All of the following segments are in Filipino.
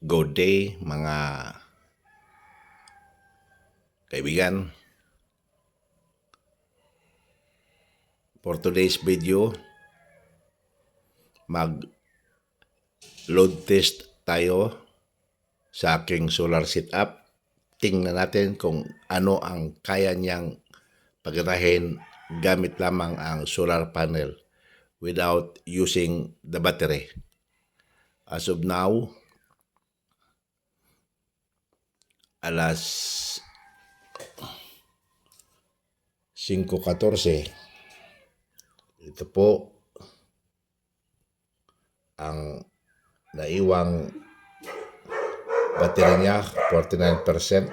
Good day mga kaibigan. For today's video, mag load test tayo sa aking solar setup. Tingnan natin kung ano ang kaya niyang pagirahin gamit lamang ang solar panel without using the battery. As of now, alas 5:14. Ito po ang naiwang battery niya, 49%.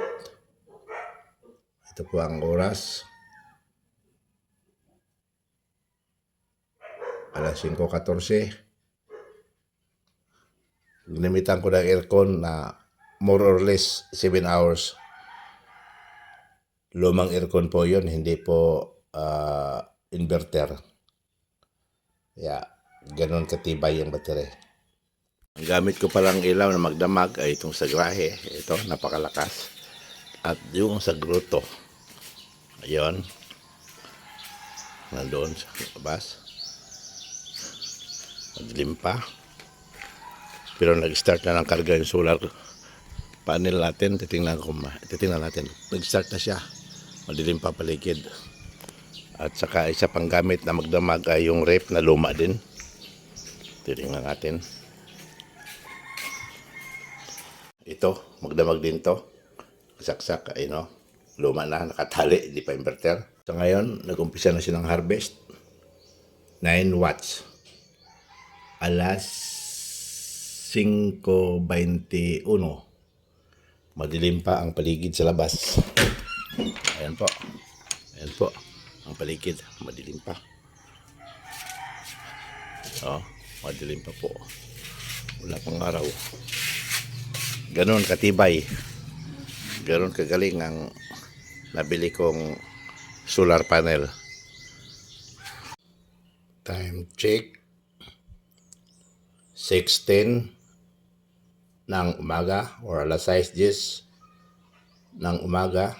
Ito po ang oras. Alas 5:14. Ginamitan ko ng aircon na more or less 7 hours. Lumang aircon po yun, hindi po inverter. Kaya ganun katibay yung battery. Ang gamit ko palang ilaw na magdamag ay itong sa grahe. Ito, napakalakas. At yung sa grotto. Ayun. Nandoon sa labas. Madilim pa. Pero nag-start na ng karga yung solar panel natin. Titingnan natin. Nag-start na siya. Madilim pa paligid. At saka isa pang gamit na magdamag ay yung rep na luma din. Titingnan natin. Ito, magdamag din to. Saksak, ay no. Luma na, nakatali, hindi pa inverter. So ngayon, nag-umpisa na siya ng harvest. 9 watts. Alas 5:21. Madilim pa ang paligid sa labas. Ayan po. Ayan po. Ang paligid, madilim pa. Oh, madilim pa po. Wala pang araw. Ganon katibay. Ganon kagaling ang nabili kong solar panel. Time check. 6:10 ng umaga or alas 6:10 ng umaga.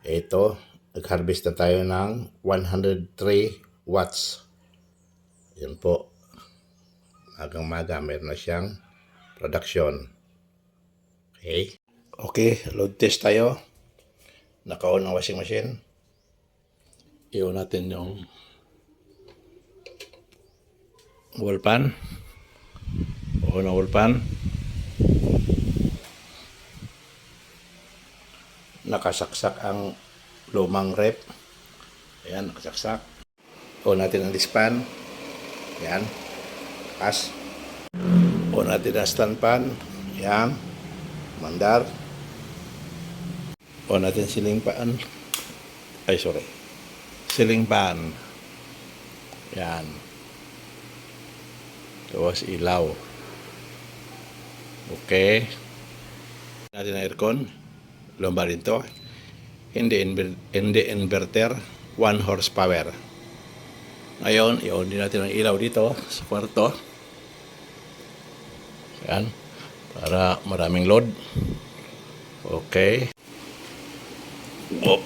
Ito, nag-harvest na tayo ng 103 watts. Yan po. Magang-maga, meron na siyang production. Okay. Okay, load test tayo. Naka-on ang washing machine. I-on natin yung wall pan. On ang wall pan. Nakasaksak ang lumang rep. Ayan, nakasaksak. On natin ang dispan. Ayan. Takas. On natin ang stand pan. Ayan. Mandar. On natin ceiling fan. Ay, sorry. Ceiling fan. Ayan. Tapos ilaw. Okay. Natin ang aircon. Lumbar rin to. Hindi inverter. 1 horsepower. Ngayon, i-on din natin ang ilaw dito sa kwarto. Ayan. Para maraming load. Okay. Oh.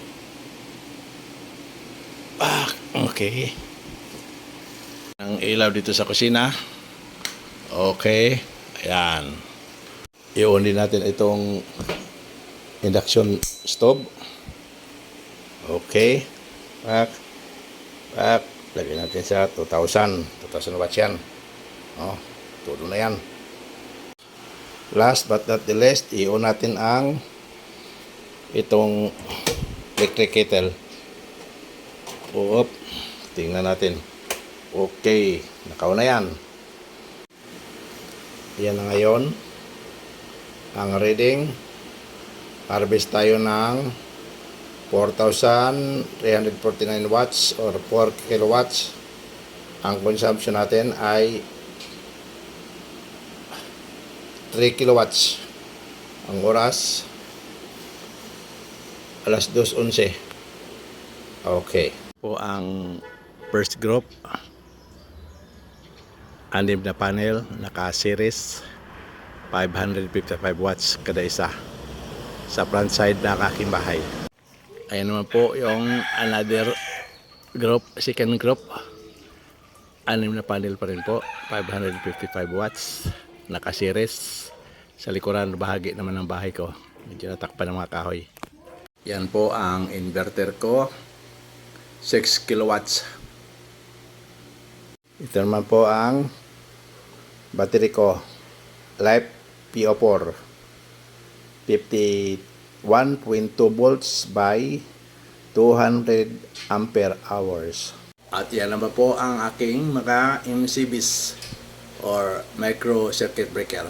Okay. Ang ilaw dito sa kusina. Okay. Ayan. I-on din natin itong induction stove. Okay. Back. Lagyan natin sa 2,000 watts yan. Oh, todo na yan. Last but not the least, i-on natin ang itong electric kettle. Tingnan natin. Okay, naka-on na yan. Yan na ngayon ang reading. Harvest tayo ng 4,349 watts or 4 kilowatts. Ang consumption natin ay 3 kilowatts. Ang oras alas 2:11. Okay. Po ang first group. 6 na panel, naka-series 555 watts kada isa sa front side ng aking bahay. Ayan naman po yung another group, second group. 6 na panel pa rin po, 555 watts, naka-series. Sa likuran, bahagi naman ng bahay ko. Medyo natakpan ng mga kahoy. Yan po ang inverter ko, 6 kilowatts. Ito naman po ang battery ko, Life PO4, 51.2 volts by 200 ampere hours. At yan naman po ang aking mga MCBs or micro circuit breaker.